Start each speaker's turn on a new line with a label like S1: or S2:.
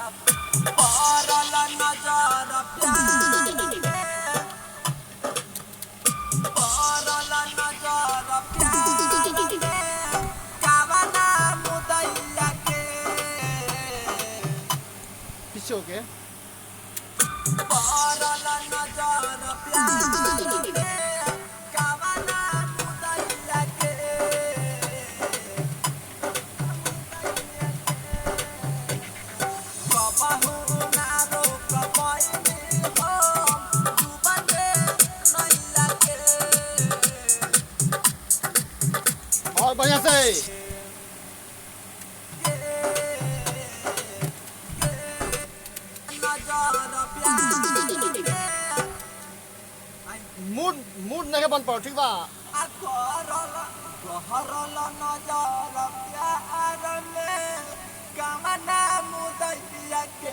S1: पड़ल नजर प्यार के पड़ल नजर प्यार के कावना मुदैया के
S2: पीछे हो के
S1: पड़ल नजर प्यार के कावना मुदैया के कबहू ना रोक पाइनी हम डूबते नैया के
S2: और बढ़िया से
S1: नजर प्यार के
S2: मूड नहीं बन पाओ ठीक बा
S1: गहरल नजर प्यार में कामना मुदैया के